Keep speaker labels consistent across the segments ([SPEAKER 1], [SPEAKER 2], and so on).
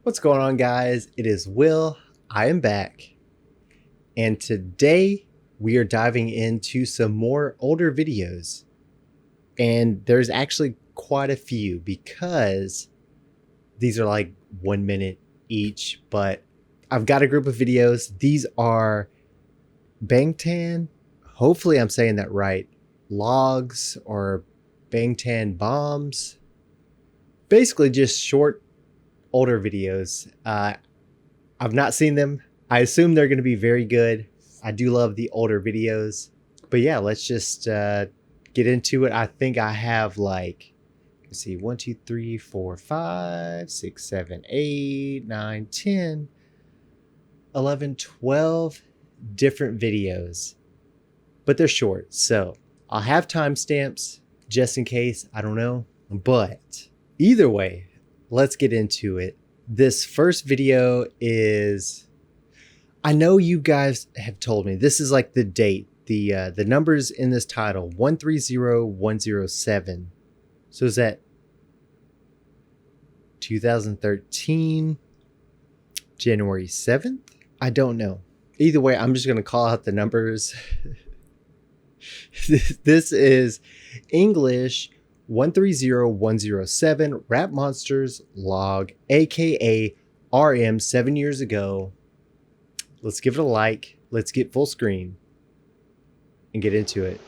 [SPEAKER 1] What's going on, guys? It is Will. I am back. And today we are diving into some more older videos. And there's actually quite a few because these are like 1 minute each. But I've got a group of videos. These are Bangtan. Hopefully I'm saying that right. Logs or Bangtan bombs. Basically just short older videos. I've not seen them. I assume they're going to be very good. I do love the older videos. But yeah, let's just get into it. I think I have like, let's see, 1, 2, 3, 4, 5, 6, 7, 8, 9, 10, 11, 12 different videos. But they're short. So I'll have timestamps just in case. I don't know. But either way, let's get into it. This first video is, I know you guys have told me this is like the date, the numbers in this title, 130107. So is that 2013, January 7th? I don't know. Either way, I'm just going to call out the numbers. This is English 130107 Rap Monsters log, aka RM 7 years ago. Let's give it a like. Let's get full screen and get into it.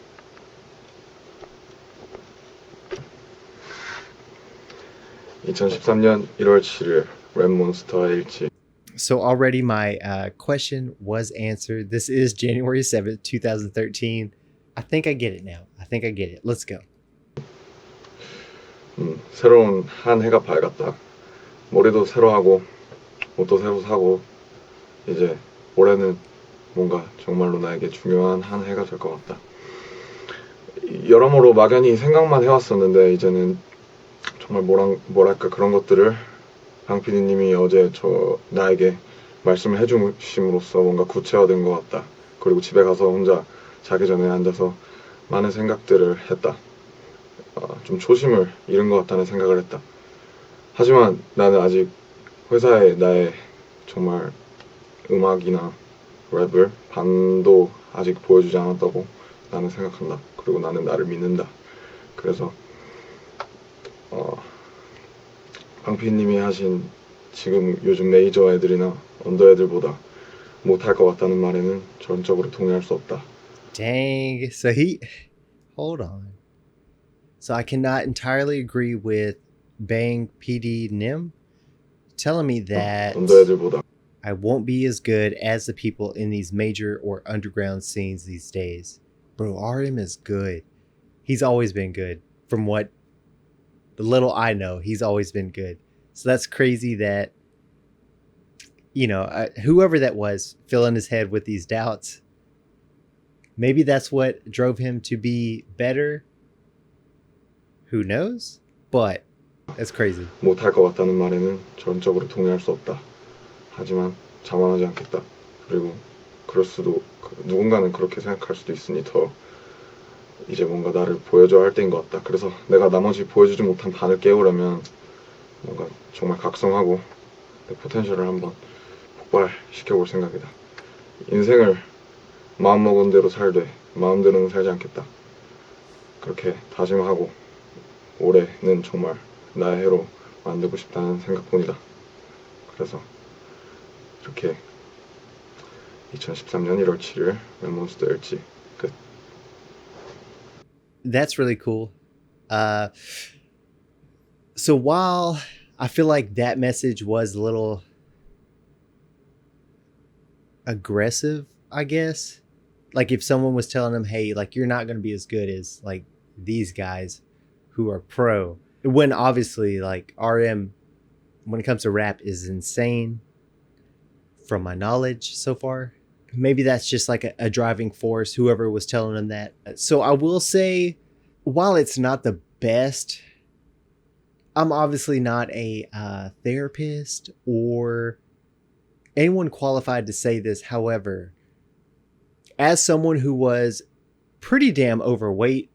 [SPEAKER 2] (2013년 1월 7일) 랩몬스터의 일지.
[SPEAKER 1] So already my question was answered. This is January 7th, 2013. I think I get it now. I think I get it. Let's go.
[SPEAKER 2] 새로운 한 해가 밝았다. 머리도 새로 하고 옷도 새로 사고 이제 올해는 뭔가 정말로 나에게 중요한 한 해가 될 것 같다. 여러모로 막연히 생각만 해왔었는데 이제는 정말 뭐랄까 그런 것들을 방 PD님이 어제 나에게 말씀을 해주심으로써 뭔가 구체화된 것 같다. 그리고 집에 가서 혼자 자기 전에 앉아서 많은 생각들을 했다. 좀 초심을 잃은 것 같다는 생각을 했다. 하지만 나는 아직 회사에 나의 정말 음악이나 랩을 반도 아직 보여주지 않았다고 나는 생각한다. 그리고 나는 나를 믿는다. 그래서 방피님이 하신 지금 요즘 메이저 애들이나 언더 애들보다 못할 것 같다는 말에는 전적으로 동의할 수 없다.
[SPEAKER 1] Dang. So hold on. So I cannot entirely agree with Bang PD Nim telling me that
[SPEAKER 2] 언더 애들보다
[SPEAKER 1] I won't be as good as the people in these major or underground scenes these days. Bro, RM is good. He's always been good. From what the little I know, he's always been good. So that's crazy that, you know, whoever that was filling his head with these doubts, maybe that's what drove him to be better. Who knows? But that's crazy.
[SPEAKER 2] 못할 것 같다는 말에는 전적으로 동의할 수 없다. 하지만 자만하지 않겠다. 그리고 그럴 수도 누군가는 그렇게 생각할 수도 있으니 더 이제 뭔가 나를 보여줘야 할 때인 것 같다. 그래서 내가 나머지 보여주지 못한 반을 깨우려면 뭔가 정말 각성하고 내 포텐셜을 한번 폭발시켜볼 생각이다. 인생을 마음먹은 대로 살되 마음대로는 살지 않겠다. 그렇게 다짐하고 올해는 정말 나의 해로 만들고 싶다는 생각뿐이다. 그래서 이렇게 2013년 1월 7일 랩몬스터 일지 끝.
[SPEAKER 1] That's really cool. So while I feel like that message was a little aggressive, I guess, like if someone was telling him, hey, like you're not going to be as good as like these guys who are pro, when obviously like RM, when it comes to rap, is insane from my knowledge so far. Maybe that's just like a driving force, whoever was telling him that. So I will say, while it's not the best, I'm obviously not a therapist or anyone qualified to say this. However, as someone who was pretty damn overweight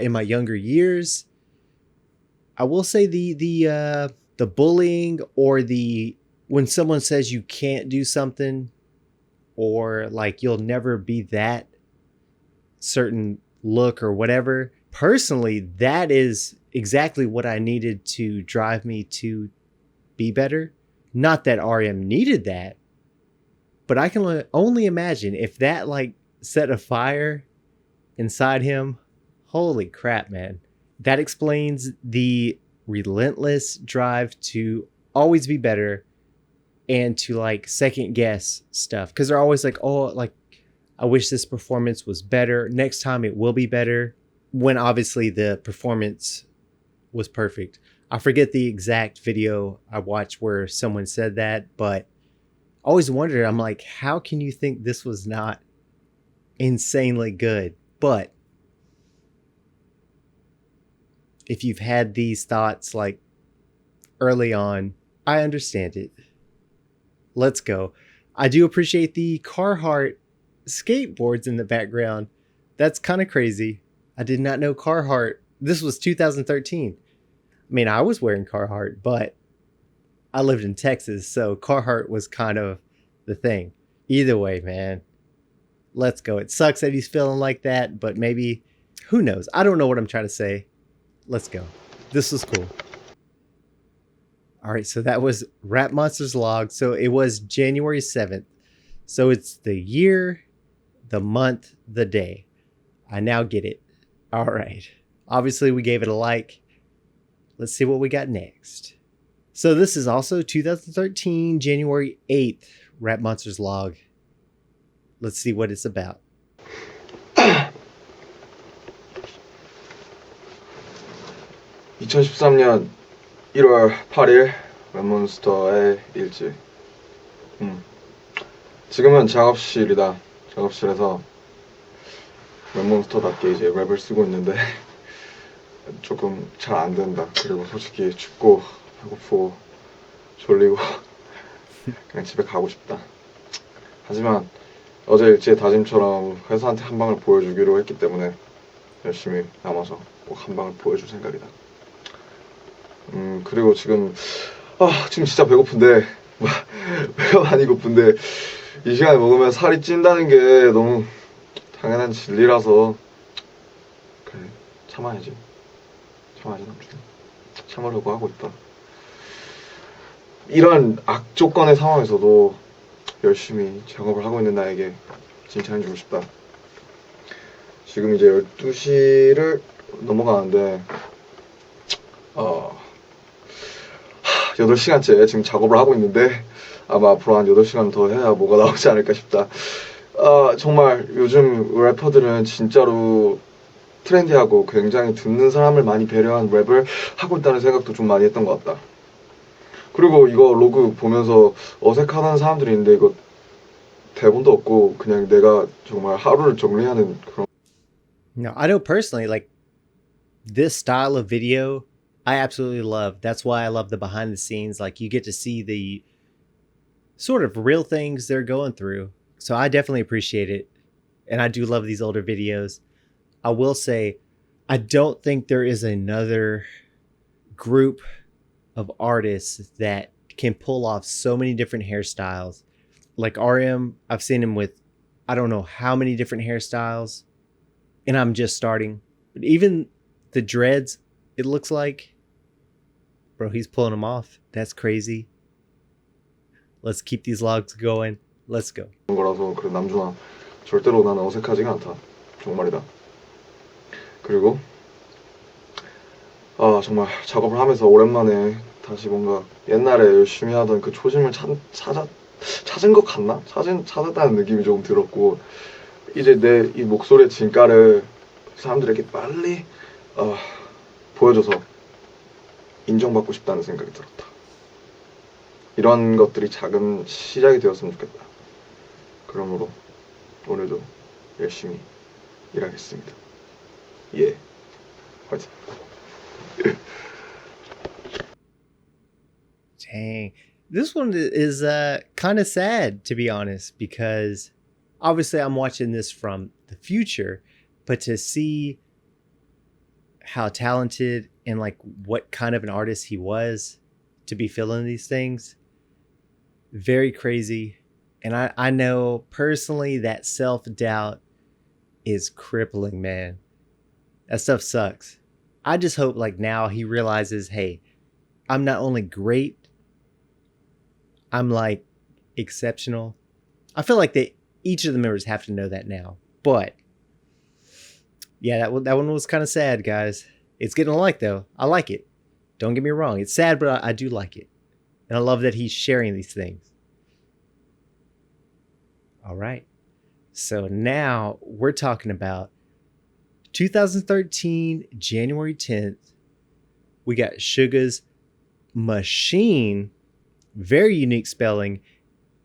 [SPEAKER 1] in my younger years, I will say the the bullying or the when someone says you can't do something or like you'll never be that certain look or whatever. Personally, that is exactly what I needed to drive me to be better. Not that RM needed that, but I can only imagine if that like set a fire inside him. Holy crap, man. That explains the relentless drive to always be better and to like second guess stuff. Cause they're always like, oh, like, I wish this performance was better. Next time it will be better. When obviously the performance was perfect. I forget the exact video I watched where someone said that, but I always wondered, I'm like, how can you think this was not insanely good? But if you've had these thoughts like early on, I understand it. Let's go. I do appreciate the Carhartt skateboards in the background. That's kind of crazy. I did not know Carhartt. This was 2013. I mean, I was wearing Carhartt, but I lived in Texas, so Carhartt was kind of the thing. Either way, man, let's go. It sucks that he's feeling like that, but maybe, who knows? I don't know what I'm trying to say. Let's go. This was cool. All right, so that was Rap Monsters log. So it was January 7th. So it's the year, the month, the day. I now get it. All right. Obviously, we gave it a like. Let's see what we got next. So this is also 2013, January 8th, Rap Monsters log. Let's see what it's about.
[SPEAKER 2] 2013년 1월 8일 랩몬스터의 일지. 지금은 작업실이다. 작업실에서 랩몬스터답게 이제 랩을 쓰고 있는데 조금 잘 안 된다. 그리고 솔직히 춥고 배고프고 졸리고 그냥 집에 가고 싶다. 하지만 어제 일지의 다짐처럼 회사한테 한 방을 보여주기로 했기 때문에 열심히 남아서 꼭 한 방을 보여줄 생각이다. 그리고 지금 진짜 배고픈데 배가 많이 고픈데 이 시간에 먹으면 살이 찐다는 게 너무 당연한 진리라서 그래 참아야지 남준아 참으려고 하고 있다. 이런 악조건의 상황에서도 열심히 작업을 하고 있는 나에게 칭찬해주고 싶다. 지금 이제 12시를 넘어가는데 8시간째 지금 작업을 하고 있는데 아마 앞으로 한 8시간 더 해야 뭐가 나오지 않을까 싶다. 정말 요즘 래퍼들은 진짜로 트렌디하고 굉장히 듣는 사람을 많이 배려한 랩을 하고 있다는 생각도 좀 많이 했던 것 같다. 그리고 이거 로그 보면서 어색하다는 사람들이 있는데 이거 대본도 없고 그냥 내가 정말 하루를 정리하는 그런.
[SPEAKER 1] No, I know personally, like this style of video, I absolutely love. That's why I love the behind the scenes. Like you get to see the sort of real things they're going through. So I definitely appreciate it. And I do love these older videos. I will say, I don't think there is another group of artists that can pull off so many different hairstyles. Like RM, I've seen him with I don't know how many different hairstyles. And I'm just starting. But even the dreads, it looks like, bro, he's pulling them off. That's crazy. Let's keep these logs going. Let's go.
[SPEAKER 2] 거라서 그래 남준아 절대로 나는 어색하지가 않다. 정말이다. 그리고 정말 작업을 하면서 오랜만에 다시 뭔가 옛날에 열심히 하던 그 초심을 찾은 것 같나? 찾았다는 느낌이 조금 들었고 이제 내 이 목소리의 진가를 사람들에게 빨리 보여줘서 인정받고 싶다는 생각이 들었다. 이런 것들이 작은 시작이 되었으면 좋겠다. 그러므로 오늘도 열심히 일하겠습니다. 예, 화이팅!
[SPEAKER 1] Dang. This one is kind of sad, to be honest, because obviously I'm watching this from the future, but to see how talented and like what kind of an artist he was to be feeling these things. Very crazy. And I know personally that self-doubt is crippling, man. That stuff sucks. I just hope like now he realizes, hey, I'm not only great, I'm like exceptional. I feel like each of the members have to know that now. But yeah, that one was kind of sad, guys. It's getting a like though. I like it. Don't get me wrong. It's sad, but I do like it. And I love that he's sharing these things. All right. So now we're talking about 2013, January 10th. We got Suga's Machine, very unique spelling,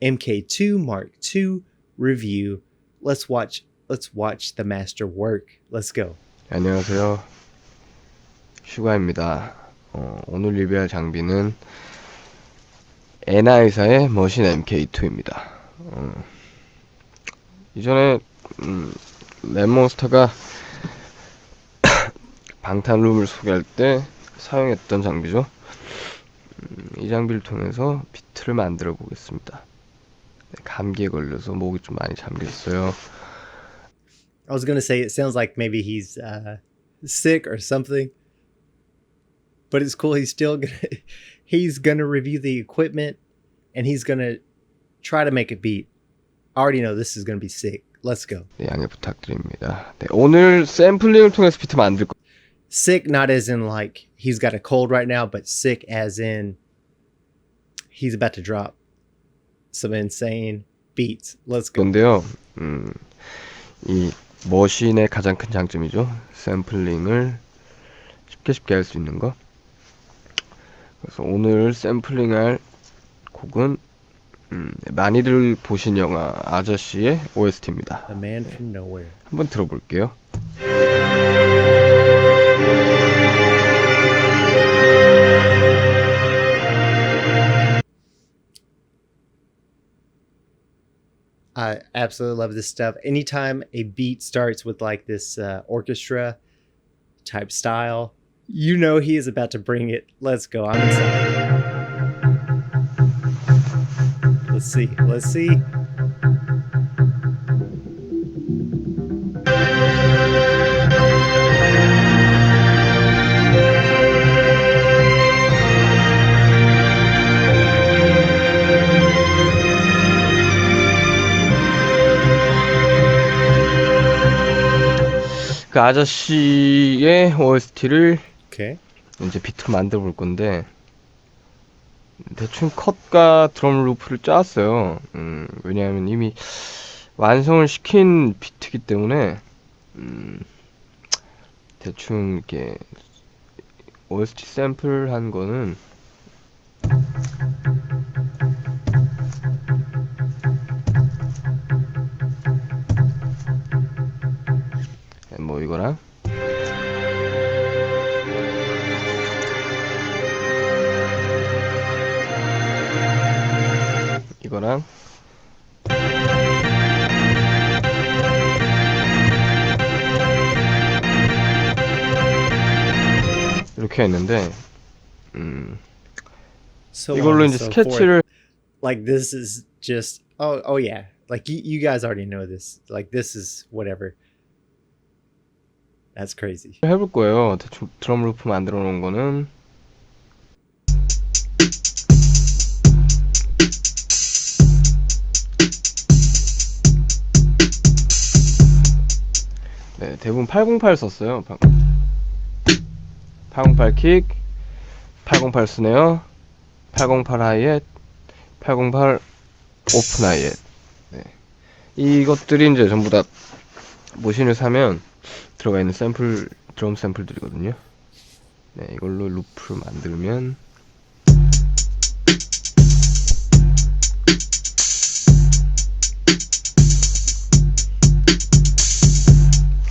[SPEAKER 1] MK2 Mark II review. Let's watch the master work. Let's go.
[SPEAKER 3] 안녕하세요. 슈가입니다. 오늘 리뷰할 장비는 에나이사의 머신 MK2입니다. 이전에 랩몬스터가 방탄룸을 소개할 때 사용했던 장비죠. 이 장비를 통해서 비트를 만들어 보겠습니다. 감기에 걸려서 목이 좀 많이 잠겼어요.
[SPEAKER 1] I was gonna say it sounds like maybe he's sick or something, but it's cool. He's gonna review the equipment and he's gonna try to make a beat. I already know this is gonna be sick. Let's go.
[SPEAKER 3] 네, 양해 부탁드립니다. 네, 오늘 샘플링을 통해서 비트 만들 거.
[SPEAKER 1] Sick not as in like he's got a cold right now, but sick as in he's about to drop some insane beats. Let's go.
[SPEAKER 3] 건데요. 이 머신의 가장 큰 장점이죠. 샘플링을 쉽게 할 수 있는 거. 그래서 오늘 샘플링할 곡은 많이들 보신 영화 아저씨의 OST입니다.
[SPEAKER 1] A Man from Nowhere.
[SPEAKER 3] 한번 들어볼게요.
[SPEAKER 1] I absolutely love this stuff. Anytime a beat starts with like this orchestra type style, you know he is about to bring it. Let's go. I'm excited. Let's see.
[SPEAKER 3] 그 아저씨의 OST를
[SPEAKER 1] Okay.
[SPEAKER 3] 이제 비트로 만들어 볼 건데 대충 컷과 드럼 루프를 짜왔어요. 왜냐하면 이미 완성을 시킨 비트이기 때문에 대충 이렇게 OST 샘플 한 거는 뭐 이거랑 이거랑 이렇게 했는데
[SPEAKER 1] So
[SPEAKER 3] 이걸로
[SPEAKER 1] on
[SPEAKER 3] 이제
[SPEAKER 1] and so forth.
[SPEAKER 3] 스케치를
[SPEAKER 1] Like this is just oh yeah. Like you guys already know this. Like this is whatever. That's crazy.
[SPEAKER 3] 해볼 거예요. 대충 드럼 루프 만들어 놓은 거는 네, 대부분 808 썼어요. 808 킥, 808 스네어, 808 하이햇, 808 오픈 하이햇. 네. 이것들이 이제 전부 다 머신을 사면 들어가 있는 샘플, 드럼 샘플들이거든요. 네, 이걸로 루프를 만들면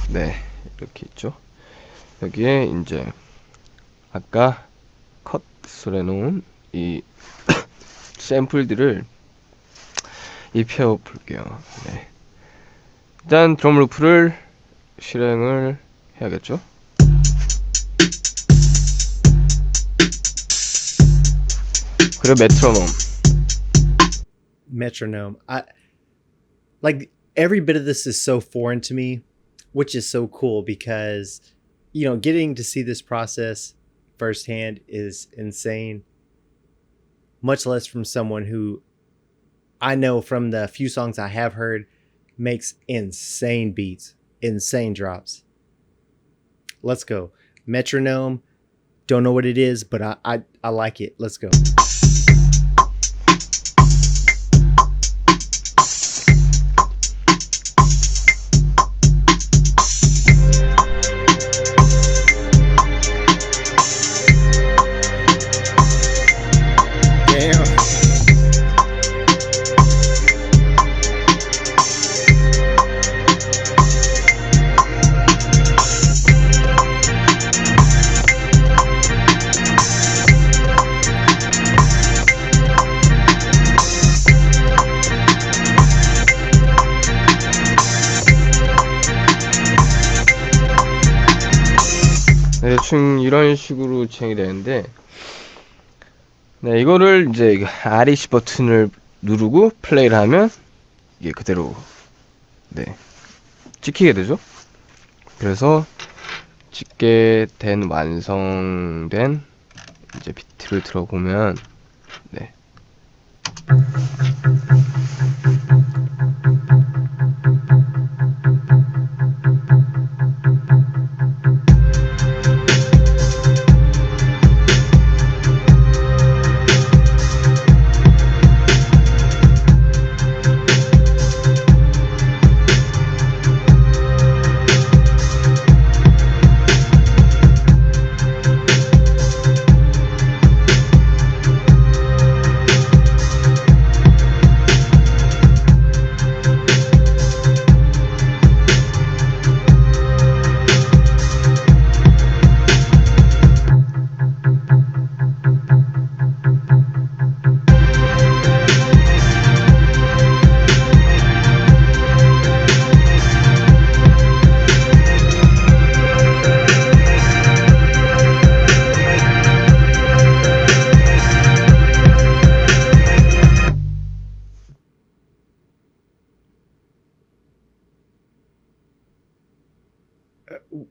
[SPEAKER 3] 네, 이렇게 있죠. 여기에 이제 아까 컷을 해놓은 이 샘플들을 입혀 볼게요. 네. 일단 드럼 루프를 실행을 해야겠죠. 그리고 메트로놈.
[SPEAKER 1] Metronome. I like every bit of this is so foreign to me, which is so cool because, you know, getting to see this process firsthand is insane. Much less from someone who I know from the few songs I have heard makes insane beats, insane drops. Let's go. Metronome. Don't know what it is, but I like it. Let's go.
[SPEAKER 3] 대충 이런 식으로 진행이 되는데, 네, 이거를 이제 REC 버튼을 누르고 플레이를 하면 이게 그대로 네, 찍히게 되죠. 그래서 찍게 된 완성된 이제 비트를 들어보면 네.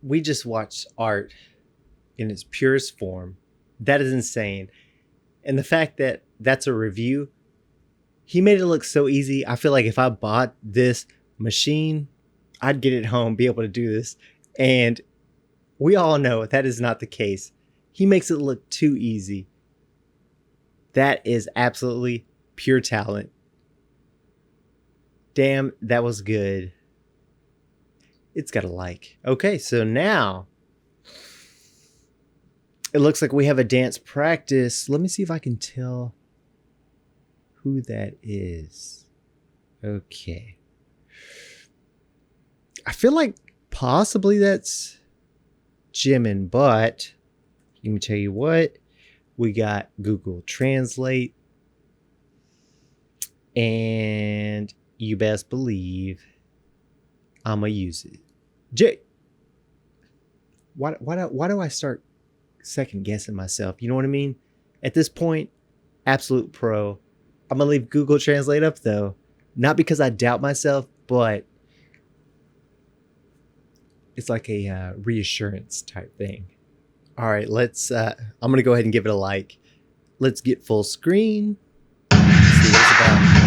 [SPEAKER 1] We just watched art in its purest form. That is insane. And the fact that that's a review, he made it look so easy. I feel like if I bought this machine, I'd get it home, be able to do this. And we all know that is not the case. He makes it look too easy. That is absolutely pure talent. Damn, that was good. It's got a like. Okay, so now it looks like we have a dance practice. Let me see if I can tell who that is. Okay. I feel like possibly that's Jimin, but let me tell you what. We got Google Translate. And you best believe I'ma use it. Why do I start second guessing myself? You know what I mean? At this point, absolute pro. I'm gonna leave Google Translate up though. Not because I doubt myself, but it's like a reassurance type thing. All right, let's. I'm gonna go ahead and give it a like. Let's get full screen. See what it's about.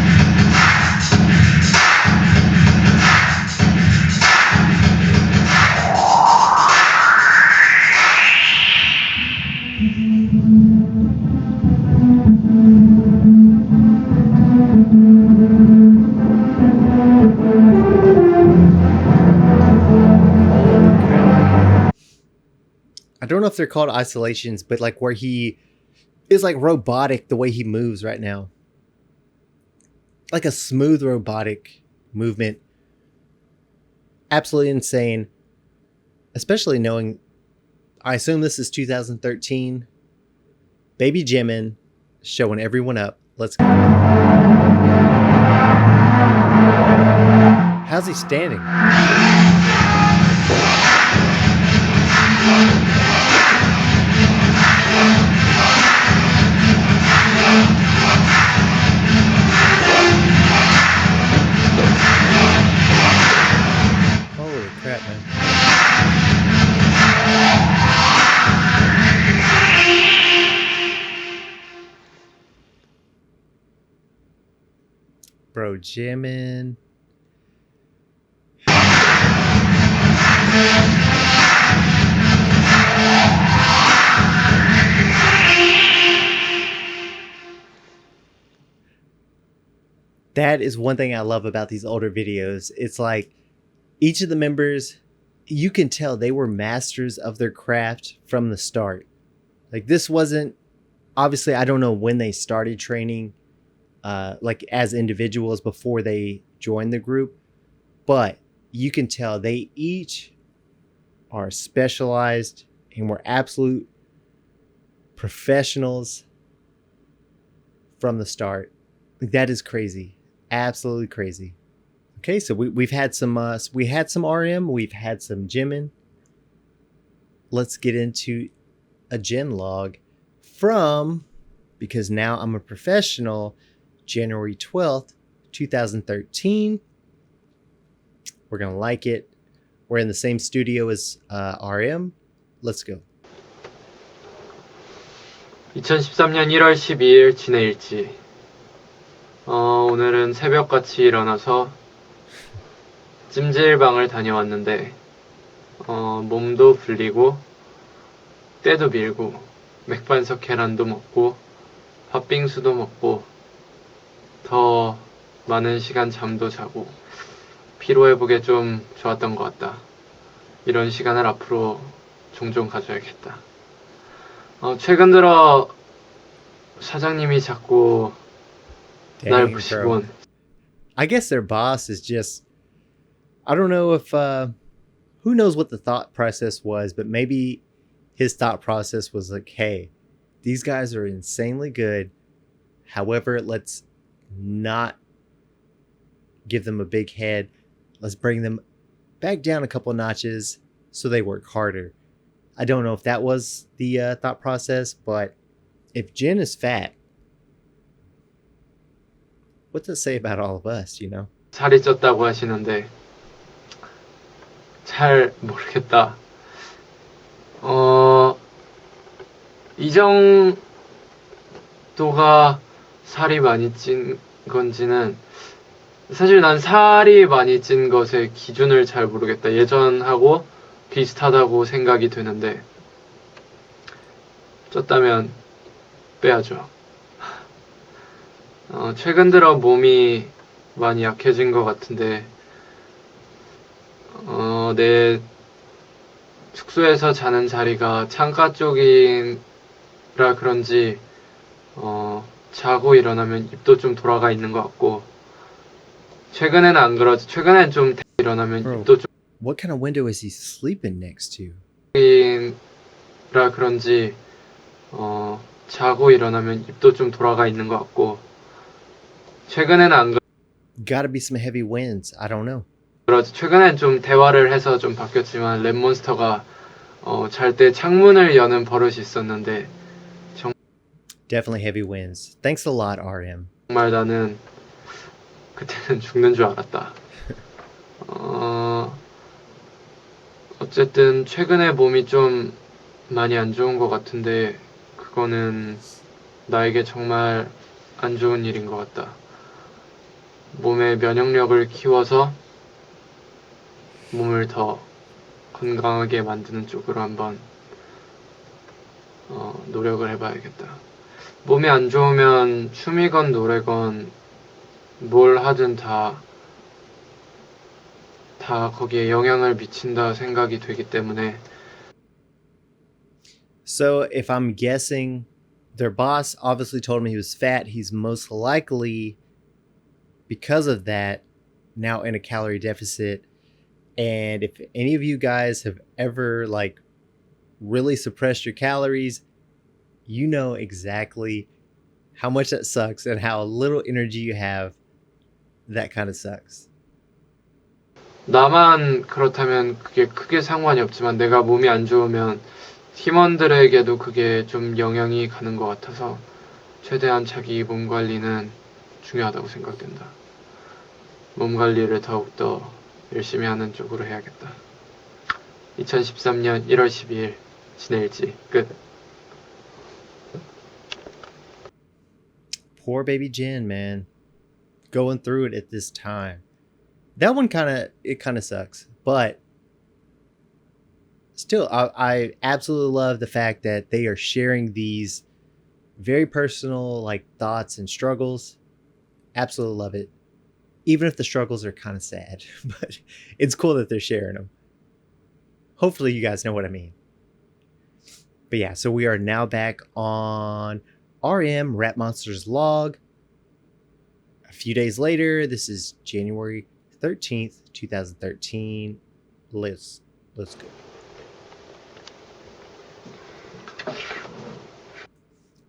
[SPEAKER 1] I don't know if they're called isolations, but like where he is like robotic the way he moves right now. Like a smooth robotic movement. Absolutely insane. Especially knowing, I assume this is 2013. Baby Jimin showing everyone up. Let's go. How's he standing? Bro, Jimin. That is one thing I love about these older videos. It's like each of the members, you can tell they were masters of their craft from the start. Like this wasn't, obviously, I don't know when they started training like as individuals before they joined the group, but you can tell they each are specialized and were absolute professionals from the start. Like, that is crazy. Absolutely crazy. Okay, so we've had some we had some RM, we've had some Jimin. Let's get into a Jin log from, because now I'm a professional, January 12th, 2013. We're gonna like it. We're in the same studio as RM. Let's go.
[SPEAKER 4] 2013년 1월 12일 진해일지. 오늘은 새벽같이 일어나서 찜질방을 다녀왔는데 몸도 불리고 때도 밀고 맥반석 계란도 먹고 팥빙수도 먹고 더 많은 시간 잠도 자고 피로회복에 좀 좋았던 것 같다. 이런 시간을 앞으로 종종 가져야겠다. 최근 들어 사장님이 자꾸 날
[SPEAKER 1] Dang, bro.
[SPEAKER 4] 부시곤.
[SPEAKER 1] I guess their boss is just, I don't know if who knows what the thought process was, but maybe his thought process was like, hey, these guys are insanely good. However, let's not give them a big head. Let's bring them back down a couple notches so they work harder. I don't know if that was the thought process, but if Jin is fat, what's it say about all of us, you know?
[SPEAKER 4] 살이 쪘다고 하시는데 잘 모르겠다. 이 정도가 살이 많이 찐 건지는 사실 난 살이 많이 찐 것의 기준을 잘 모르겠다. 예전하고 비슷하다고 생각이 되는데 쪘다면 빼야죠. 최근 들어 몸이 많이 약해진 것 같은데 내 숙소에서 자는 자리가 창가 쪽이라 그런지 자고 일어나면 입도 좀 돌아가 있는 것 같고 최근에는 안 그러지. 최근엔 좀 일어나면
[SPEAKER 1] Bro,
[SPEAKER 4] 입도 좀
[SPEAKER 1] what kind of window is he sleeping next to?
[SPEAKER 4] 라 그런지 자고 일어나면 입도 좀 돌아가 있는 것 같고 최근에는 안
[SPEAKER 1] Gotta be some heavy winds. I don't know.
[SPEAKER 4] 그러지. 최근엔 좀 대화를 해서 좀 바뀌었지만 랩몬스터가 잘 때 창문을 여는 버릇이 있었는데
[SPEAKER 1] Definitely heavy winds. Thanks a lot, RM.
[SPEAKER 4] 정말 나는 그때는 죽는 줄 알았다. 어쨌든 최근에 몸이 좀 많이 안 좋은 것 같은데 그거는 나에게 정말 안 좋은 일인 것 같다. 몸의 면역력을 키워서 몸을 더 건강하게 만드는 쪽으로 한번 노력을 해봐야겠다. 몸이 안 좋으면 춤이건 노래건 뭘 하든 다 거기에 영향을 미친다 생각이 되기 때문에.
[SPEAKER 1] So if I'm guessing, their boss obviously told him he was fat. He's most likely, because of that, now in a calorie deficit. And if any of you guys have ever like really suppressed your calories, you know exactly how much that sucks and how little energy you have. That kind of sucks.
[SPEAKER 4] 나만 그렇다면 그게 크게 상관이 없지만 내가 몸이 안 좋으면 팀원들에게도 그게 좀 영향이 가는 것 같아서 최대한 자기 몸 관리는 중요하다고 생각된다. 몸 관리를 더욱더 열심히 하는 쪽으로 해야겠다. 2013년 1월 12일 진해일지 끝.
[SPEAKER 1] Poor baby Jin, man. going through it at this time. That one kind of sucks, but still, I absolutely love the fact that they are sharing these very personal like thoughts and struggles. Absolutely love it. Even if the struggles are kind of sad, but it's cool that they're sharing them. Hopefully you guys know what I mean. But yeah, so we are now back on RM Rap Monsters log. A few days later, this is January 13th, 2013. Let's go.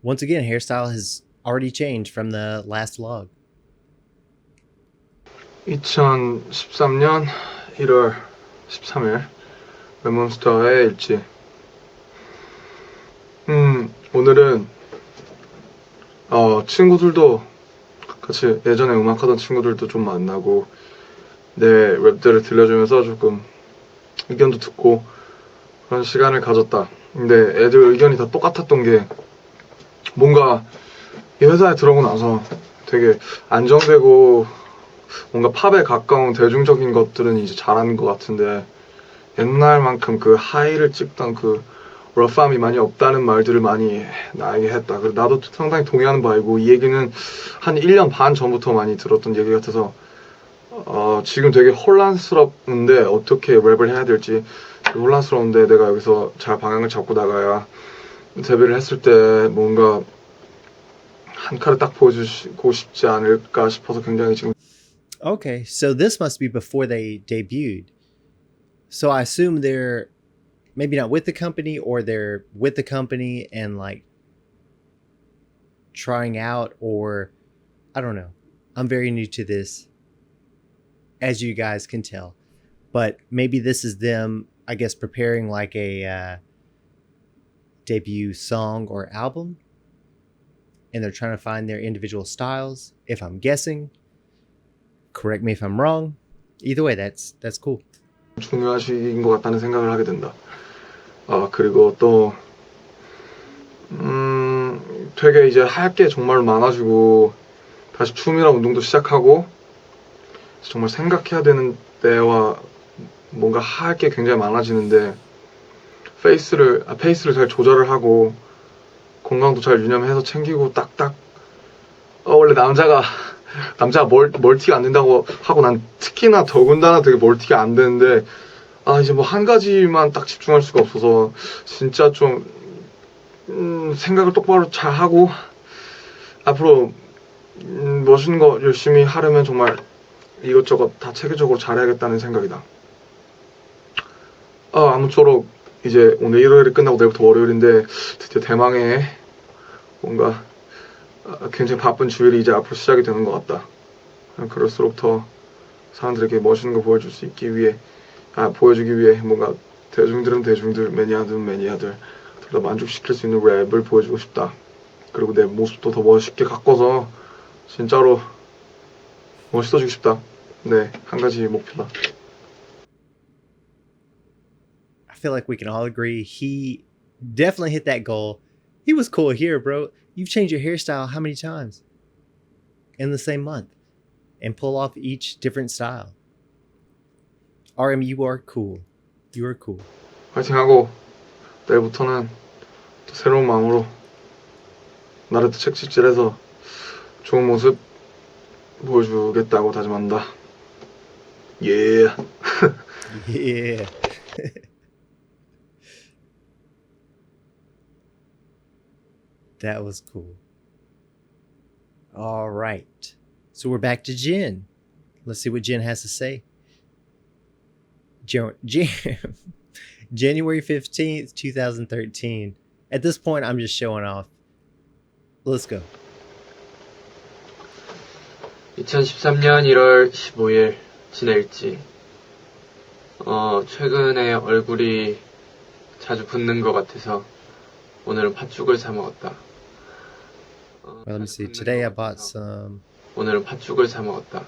[SPEAKER 1] Once again, hairstyle has already changed from the last vlog.
[SPEAKER 2] 2013년 1월 13일 랩몬스터의 일지. 오늘은 친구들도 같이 예전에 음악하던 친구들도 좀 만나고 내 랩들을 들려주면서 조금 의견도 듣고 그런 시간을 가졌다. 근데 애들 의견이 다 똑같았던 게 뭔가 이 회사에 들어오고 나서 되게 안정되고 뭔가 팝에 가까운 대중적인 것들은 이제 잘하는 것 같은데 옛날만큼 그 하이를 찍던 그 러프함이 많이 없다는 말들을 많이 나에게 했다. 그리고 나도 상당히 동의하는 바이고 이 얘기는 한 1년 반 전부터 많이 들었던 얘기 같아서 지금 되게 혼란스럽는데 어떻게 랩을 해야 될지 혼란스러운데 내가 여기서 잘 방향을 잡고 나가야 데뷔를 했을 때 뭔가 한 칼을 딱 보여주고 싶지 않을까 싶어서 굉장히 지금.
[SPEAKER 1] Okay, so this must be before they debuted. So I assume they're maybe not with the company, or they're with the company and like trying out, or I don't know. I'm very new to this, as you guys can tell. But maybe this is them, I guess, preparing like a debut song or album. And they're trying to find their individual styles, if I'm guessing. Correct me if I'm wrong. Either way, that's cool.
[SPEAKER 2] 중요한 시기인 것 같다는 생각을 하게 된다. 그리고 또 되게 이제 할 게 정말 많아지고 다시 춤이랑 운동도 시작하고 정말 생각해야 되는 때와 뭔가 할 게 굉장히 많아지는데 페이스를 잘 조절을 하고 건강도 잘 유념해서 챙기고 딱딱 원래 남자가 멀티가 안 된다고 하고 난 특히나 더군다나 되게 멀티가 안 되는데 이제 뭐 한 가지만 딱 집중할 수가 없어서 진짜 좀 생각을 똑바로 잘 하고 앞으로 멋있는 거 열심히 하려면 정말 이것저것 다 체계적으로 잘해야겠다는 생각이다. 아무쪼록 이제 오늘 일요일이 끝나고 내일부터 월요일인데 드디어 대망의 뭔가 굉장히 바쁜 주일이 이제 앞으로 시작이 되는 것 같다. 그럴수록 더 사람들에게 멋있는 거 보여주기 위해 뭔가 대중들은 대중들, 매니아들은 매니아들 다 만족시킬 수 있는 랩을 보여주고 싶다. 그리고 내 모습도 더 멋있게 가꿔서 진짜로 멋있어지고 싶다. 네, 한 가지 목표다.
[SPEAKER 1] I feel like we can all agree he definitely hit that goal. He was cool here, bro. You've changed your hairstyle how many times in the same month and pull off each different style. RM, you are cool. You are cool.
[SPEAKER 2] 화이팅하고 내일부터는 또 새로운 마음으로 나를 또 책찍질해서 좋은 모습 보여주겠다고 다짐한다. 예.
[SPEAKER 1] Yeah. That was cool. All right. So we're back to Jen. Let's see what Jen has to say. January 15th, 2013. At this point, I'm just showing off. Let's go.
[SPEAKER 4] 2013년 1월 15일 진해일지. 최근에 얼굴이 자주 붓는 것 같아서 오늘은 팥죽을 사 먹었다.
[SPEAKER 1] Well, let me see. Today I bought some
[SPEAKER 4] 오늘은 팥죽을 사 먹었다.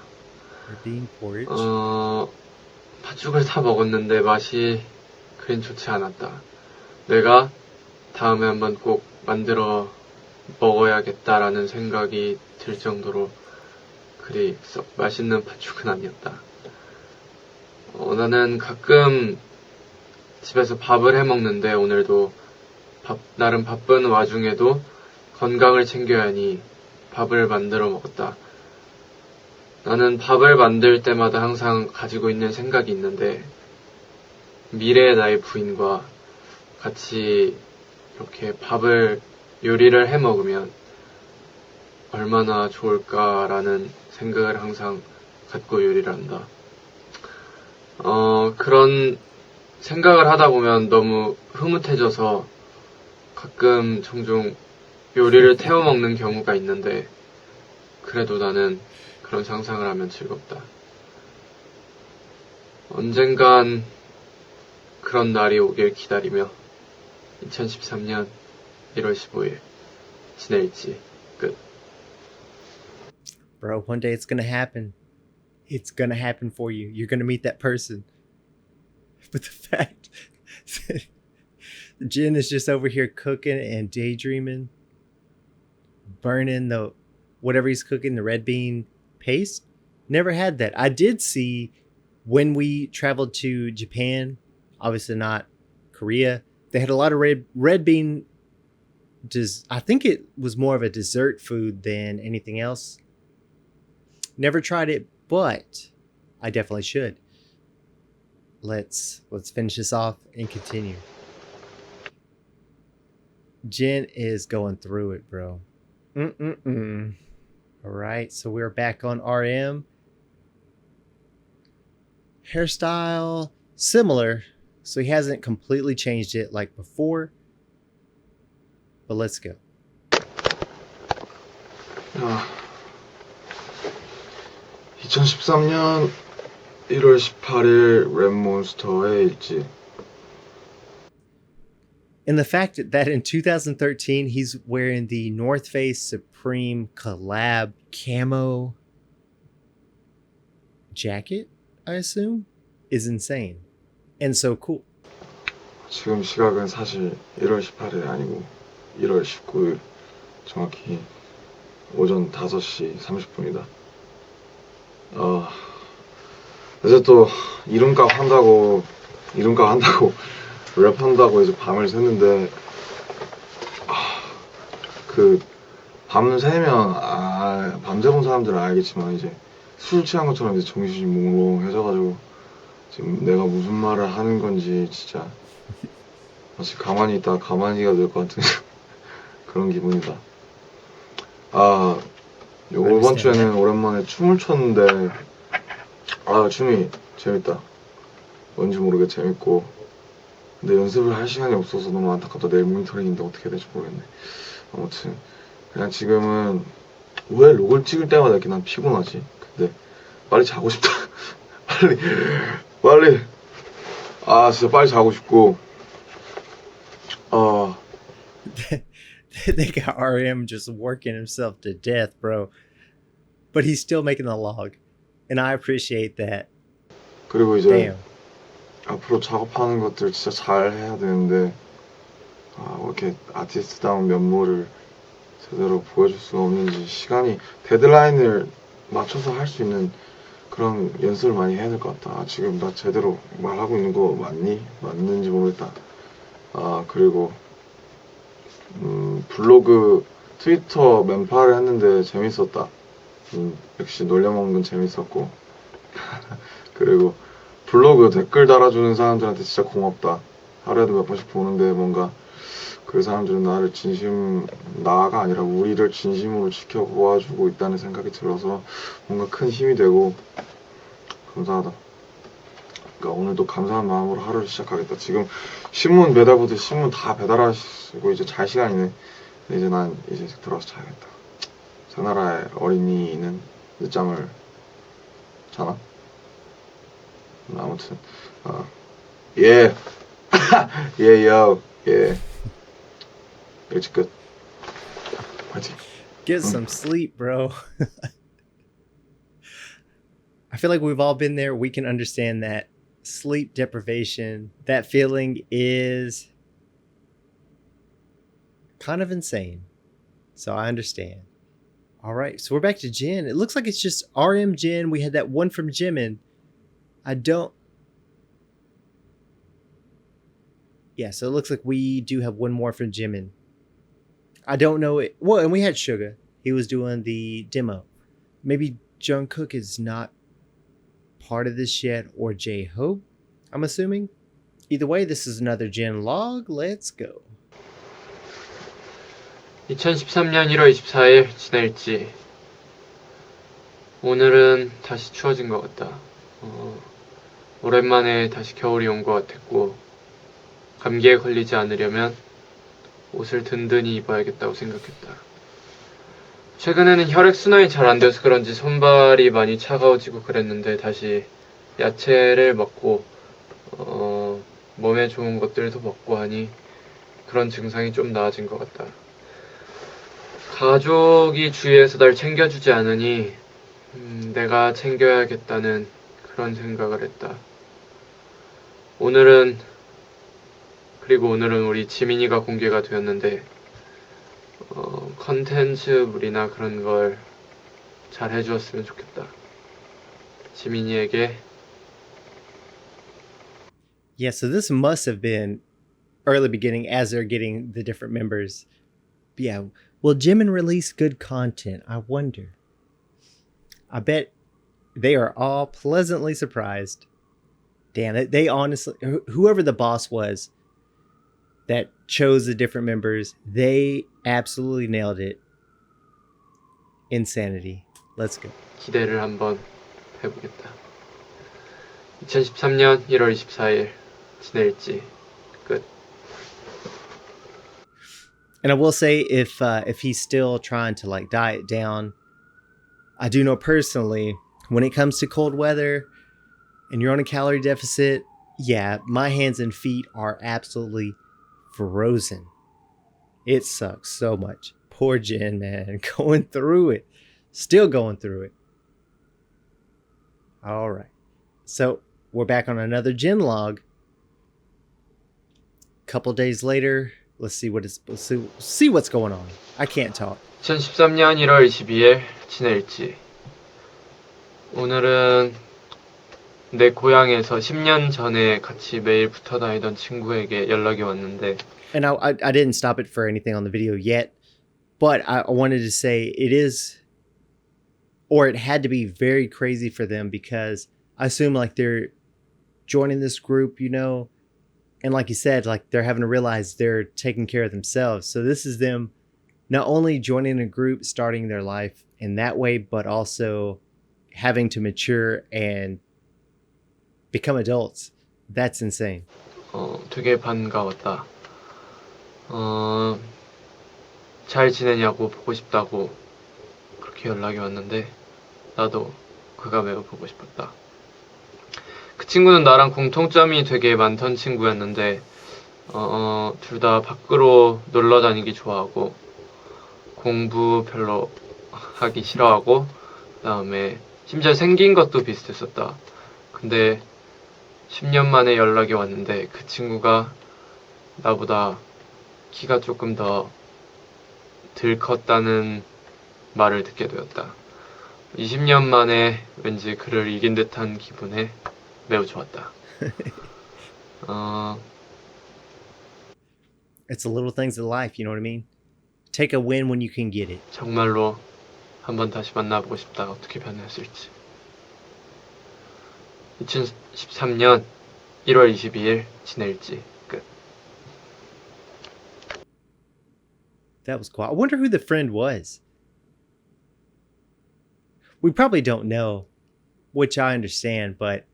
[SPEAKER 1] bean porridge.
[SPEAKER 4] 팥죽을 사 먹었는데 맛이 그린 좋지 않았다. 내가 다음에 한번 꼭 만들어 먹어야겠다라는 생각이 들 정도로 그리 썩 맛있는 팥죽은 아니었다. 나는 가끔 집에서 밥을 해 먹는데 오늘도 나름 바쁜 와중에도 건강을 챙겨야 하니 밥을 만들어 먹었다. 나는 밥을 만들 때마다 항상 가지고 있는 생각이 있는데 미래의 나의 부인과 같이 이렇게 요리를 해 먹으면 얼마나 좋을까라는 생각을 항상 갖고 요리를 한다. 그런 생각을 하다 보면 너무 흐뭇해져서 가끔 종종 요리를 태워 먹는 경우가 있는데 그래도 나는 그런 상상을 하면 즐겁다. 언젠간 그런 날이 오길 기다리며 2013년 1월 15일 지내일지 끝.
[SPEAKER 1] Bro, one day it's gonna happen. It's gonna happen for you. You're gonna meet that person. But the fact that Jin is just over here cooking and daydreaming, burning the whatever he's cooking, the red bean paste. Never had that. I did see when we traveled to Japan, obviously not Korea. They had a lot of red bean. I think it was more of a dessert food than anything else. Never tried it, but I definitely should. Let's finish this off and continue. Jen is going through it, bro. All right, so we're back on RM. Hairstyle, similar. So he hasn't completely changed it like before. But let's go.
[SPEAKER 2] 2013년 1월 18일 랩몬스터의 일지.
[SPEAKER 1] And the fact that in 2013 he's wearing the North Face Supreme collab camo jacket, I assume, is insane and so cool.
[SPEAKER 2] 지금 시각은 사실 1월 18일 아니고 1월 19일 정확히 오전 5시 30분이다. 이제 또 이름값 한다고 랩한다고 이제 밤을 샜는데 그 밤 새면 밤새본 사람들은 알겠지만 이제 술 취한 것처럼 이제 정신이 몽롱해져가지고 지금 내가 무슨 말을 하는 건지 진짜 마치 가만히 있다가 가만히가 될 것 같은 그런 기분이다. 이번 주에는 오랜만에 춤을 췄는데 춤이 재밌다. 뭔지 모르게 재밌고 근데 연습을 할 시간이 없어서 너무 안타깝다. 내일 모니터링인데 어떻게 해야 될지 모르겠네. 아무튼 그냥 지금은 왜 록을 찍을 때마다 이렇게 난 피곤하지? 근데 빨리 자고 싶다. 빨리 진짜 빨리 자고 싶고
[SPEAKER 1] They got RM just working himself to death, bro. But he's still making the log. And I appreciate that.
[SPEAKER 2] 그리고 이제
[SPEAKER 1] Damn.
[SPEAKER 2] 앞으로 작업하는 것들 진짜 잘 해야 되는데 이렇게 아티스트다운 면모를 제대로 보여줄 수가 없는지 시간이 데드라인을 맞춰서 할 수 있는 그런 연습을 많이 해야 될 것 같다. 지금 나 제대로 말하고 있는 거 맞는지 모르겠다. 그리고 블로그 트위터 맨팔을 했는데 재밌었다. 역시 놀려먹는 건 재밌었고 그리고 블로그 댓글 달아주는 사람들한테 진짜 고맙다. 하루에도 몇 번씩 보는데 뭔가 그 사람들은 나가 아니라 우리를 진심으로 지켜보아주고 있다는 생각이 들어서 뭔가 큰 힘이 되고 감사하다. 그러니까 오늘도 감사한 마음으로 하루를 시작하겠다. 지금 신문 배달 보듯이 신문 다 배달하시고 이제 잘 시간이네. 이제 난 이제 들어와서 자야겠다. 저 나라의 어린이는 늦잠을 자나? 아무튼 예. 일찍 끝. 화이팅.
[SPEAKER 1] Get some sleep, bro. I feel like we've all been there. We can understand that sleep deprivation, that feeling is kind of insane. So I understand. All right, so we're back to Jin. It looks like it's just RM Jin. We had that one from Jimin. Yeah, so it looks like we do have one more from Jimin. I don't know it. Well, and we had Suga. He was doing the demo. Maybe Jungkook is not part of this yet, or J-Hope, I'm assuming. Either way, this is another Jin log. Let's go.
[SPEAKER 4] 2013년 1월 24일 지낼지. 오늘은 다시 추워진 것 같다. 오랜만에 다시 겨울이 온 것 같았고, 감기에 걸리지 않으려면 옷을 든든히 입어야겠다고 생각했다. 최근에는 혈액순환이 잘 안 돼서 그런지 손발이 많이 차가워지고 그랬는데 다시 야채를 먹고 몸에 좋은 것들도 먹고 하니 그런 증상이 좀 나아진 것 같다. 가족이 주위에서 날 챙겨주지 않으니 내가 챙겨야겠다는 그런 생각을 했다. 오늘은 우리 지민이가 공개가 되었는데 컨텐츠물이나 그런 걸 잘 해주었으면 좋겠다. 지민이에게.
[SPEAKER 1] Yeah, so this must have been early beginning as they're getting the different members. But yeah, will Jimin release good content? I wonder. I bet they are all pleasantly surprised. Damn, they honestly, whoever the boss was that chose the different members, they absolutely nailed it. Insanity. Let's go.
[SPEAKER 4] 기대를 한번 해보겠다. 2013년 1월 24일 지낼지. 끝.
[SPEAKER 1] And I will say, if he's still trying to like diet down, I do know personally, when it comes to cold weather and you're on a calorie deficit, yeah, my hands and feet are absolutely frozen. It sucks so much. Poor Jin, man, going through it. Still going through it. All right. So we're back on another Jin log. Couple days later, let's see what's going on. I can't talk.
[SPEAKER 4] 2013년 1월 22일 지낼지. 오늘은 내 고향에서 10년 전에 같이 매일 붙어 다니던 친구에게 연락이 왔는데.
[SPEAKER 1] And I didn't stop it for anything on the video yet, but I wanted to say it is, or it had to be very crazy for them, because I assume like they're joining this group, you know, and like you said, like they're having to realize they're taking care of themselves. So this is them not only joining a group, starting their life in that way, but also having to mature and become adults. That's insane.
[SPEAKER 4] 되게 반가웠다. 잘 지내냐고 보고 싶다고 그렇게 연락이 왔는데 나도 그가 매우 보고 싶었다. 그 친구는 나랑 공통점이 되게 많던 친구였는데 둘 다 밖으로 놀러 다니기 좋아하고 공부 별로 하기 싫어하고 그다음에 심지어 생긴 것도 비슷했었다. 근데 10년 만에 연락이 왔는데 그 친구가 나보다 키가 조금 더 덜 컸다는 말을 듣게 되었다. 20년 만에 왠지 그를 이긴 듯한 기분에 매우 좋았다.
[SPEAKER 1] It's the little things of life, you know what I mean? Take a win when you can get it.
[SPEAKER 4] 정말로 한번 다시 만나보고 싶다. 어떻게 변했을지. 2013년 1월 22일 지낼지. 끝.
[SPEAKER 1] That was cool. I wonder who the friend was. We probably don't know, which I understand, but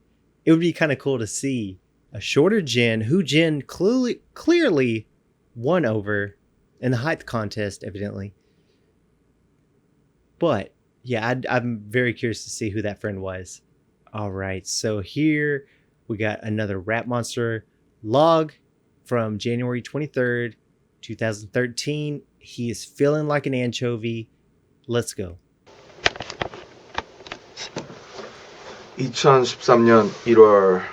[SPEAKER 1] it would be kind of cool to see a shorter Jin, who Jin clearly won over in the height contest, evidently. But yeah, I'm very curious to see who that friend was. All right, so here we got another Rap Monster log from January 23rd, 2013. He is feeling like an anchovy. Let's go.
[SPEAKER 2] 2013년 1월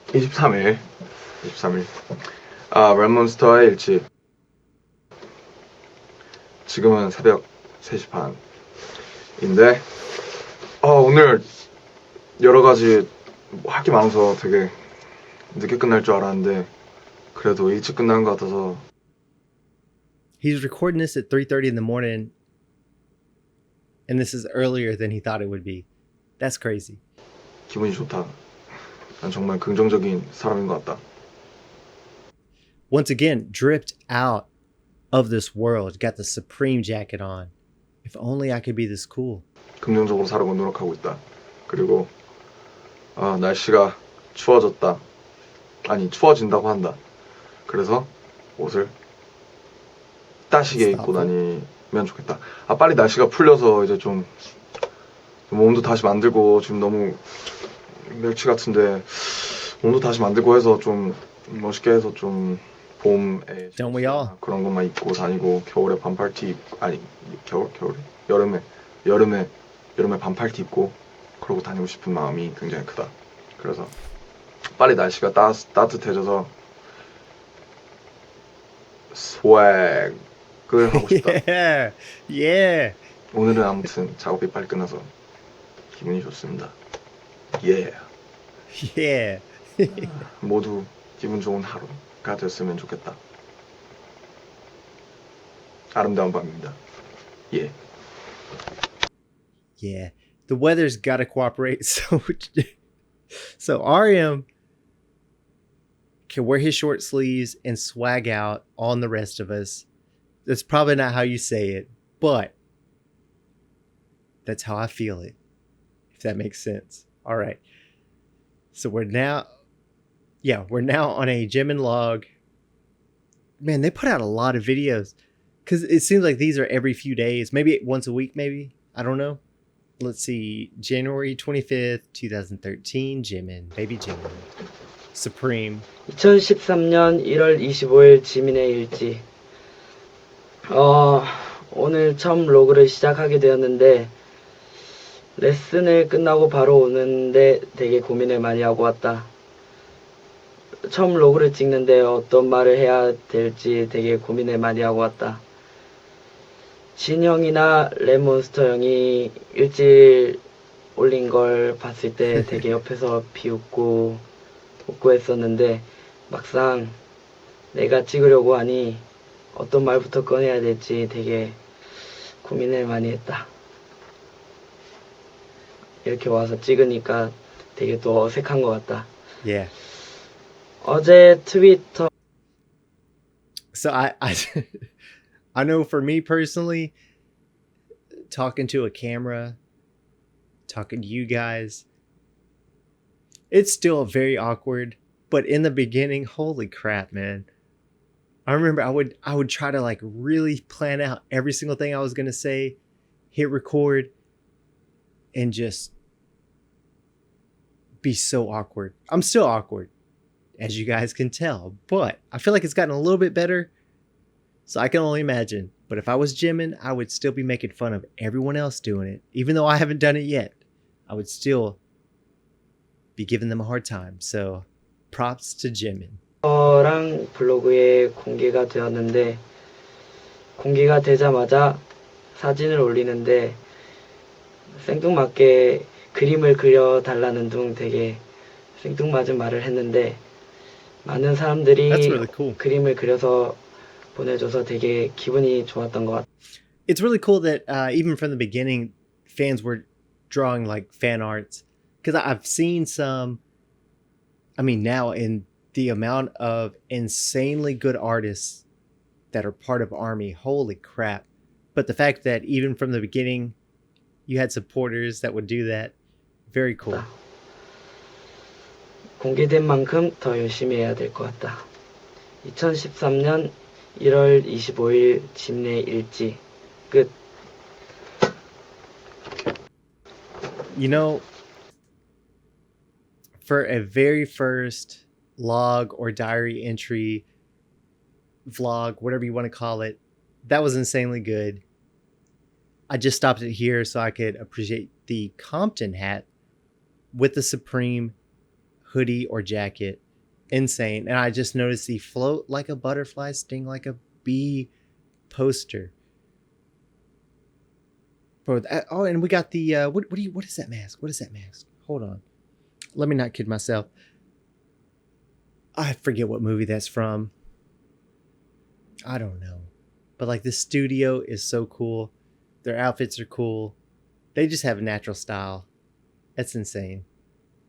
[SPEAKER 2] 23일 랩몬스터의 일집. 지금은 새벽 3시 반인데 오늘 여러 가지 할 게 많아서 되게 늦게 끝날 줄 알았는데 그래도 일찍 끝난 것 같아서
[SPEAKER 1] He's recording this at 3:30 in the morning, and this is earlier than he thought it would be. That's crazy.
[SPEAKER 2] 기분이 좋다. 난 정말 긍정적인 사람인 것 같다.
[SPEAKER 1] Once again, dripped out of this world. Got the Supreme jacket on. If only I could be this cool.
[SPEAKER 2] 긍정적으로 살아고 노력하고 있다. 그리고 날씨가 추워졌다. 아니 추워진다고 한다. 그래서 옷을 따시게 입고 다니면 좋겠다. 빨리 날씨가 풀려서 이제 좀 몸도 다시 만들고 지금 너무 멸치 같은데 몸도 다시 만들고 해서 좀 멋있게 해서 좀 봄에
[SPEAKER 1] Don't we all?
[SPEAKER 2] 그런 것만 입고 다니고 겨울에 반팔티 입고 아니 겨울에 여름에 반팔티 입고 그러고 다니고 싶은 마음이 굉장히 크다. 그래서 빨리 날씨가 따뜻해져서 스웩을 하고 싶다.
[SPEAKER 1] Yeah. Yeah.
[SPEAKER 2] 오늘은 아무튼 작업이 빨리 끝나서 기분이 좋습니다. 예.
[SPEAKER 1] Yeah.
[SPEAKER 2] 모두 기분 좋은 하루가 됐으면 좋겠다. 아름다운 밤입니다. 예.
[SPEAKER 1] Yeah. The weather's got to cooperate. So RM can wear his short sleeves and swag out on the rest of us. That's probably not how you say it, but that's how I feel it, if that makes sense. All right. So we're now on a Gem and Log. Man, they put out a lot of videos because it seems like these are every few days, maybe once a week, maybe. I don't know. Let's see. January 25th, 2013, Jimin, baby Jimin. Supreme.
[SPEAKER 5] 2013년 1월 25일 지민의 일지. 오늘 처음 로그를 시작하게 되었는데 레슨을 끝나고 바로 오는데 되게 고민을 많이 하고 왔다. 처음 로그를 찍는데 어떤 말을 해야 될지 되게 고민을 많이 하고 왔다. 진 형이나 레몬스터 형이 일찍 올린 걸 봤을 때 되게 옆에서 비웃고 웃고 했었는데 막상 내가 찍으려고 하니 어떤 말부터 꺼내야 될지 되게 고민을 많이 했다. 이렇게 와서 찍으니까 되게 또 어색한 것 같다.
[SPEAKER 1] Yeah.
[SPEAKER 5] 어제 트위터
[SPEAKER 1] So I know for me personally, talking to a camera, talking to you guys, it's still very awkward. But in the beginning, holy crap, man. I remember I would try to like really plan out every single thing I was gonna say, hit record, and just be so awkward. I'm still awkward, as you guys can tell, but I feel like it's gotten a little bit better. So I can only imagine. But if I was Jimin, I would still be making fun of everyone else doing it. Even though I haven't done it yet, I would still be giving them a hard time. So props to Jimin.
[SPEAKER 5] 랑 블로그에 공개가 되었는데 공개가 되자마자 사진을 올리는데 생뚱맞게 그림을 그려달라는 둥 되게 생뚱맞은 말을 했는데 많은 사람들이
[SPEAKER 1] That's really cool.
[SPEAKER 5] 그림을 그려서 보내줘서 되게 기분이 좋았던 것 같아요.
[SPEAKER 1] It's really cool that even from the beginning, fans were drawing like fan arts. Because I've seen some, I mean, now in the amount of insanely good artists that are part of ARMY, holy crap. But the fact that even from the beginning, you had supporters that would do that, very cool.
[SPEAKER 5] 공개된 만큼 더 열심히 해야 될 것 같다. 2013년 1월 25일 짐내 일지 끝.
[SPEAKER 1] You know, for a very first log or diary entry, vlog, whatever you want to call it, that was insanely good. I just stopped it here so I could appreciate the Compton hat with the Supreme hoodie or jacket. Insane. And I just noticed the float like a butterfly, sting like a bee poster. Bro, oh, and we got the what is that mask? What is that mask? Hold on. Let me not kid myself. I forget what movie that's from. I don't know. But like the studio is so cool. Their outfits are cool. They just have a natural style. That's insane.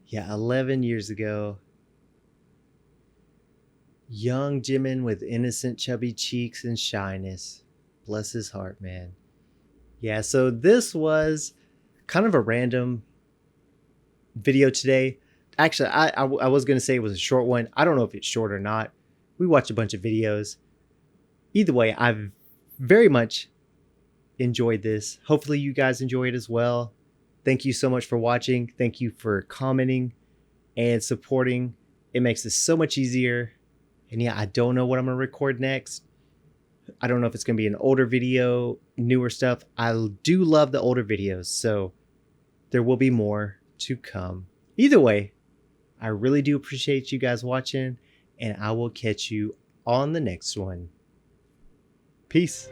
[SPEAKER 1] Yeah, 11 years ago. Young Jimin with innocent chubby cheeks and shyness. Bless his heart, man. Yeah, so this was kind of a random video today. Actually, I was going to say it was a short one. I don't know if it's short or not. We watched a bunch of videos. Either way, I've very much enjoyed this. Hopefully you guys enjoy it as well. Thank you so much for watching. Thank you for commenting and supporting. It makes this so much easier. And yeah, I don't know what I'm going to record next. I don't know if it's going to be an older video, newer stuff. I do love the older videos, so there will be more to come. Either way, I really do appreciate you guys watching, and I will catch you on the next one. Peace.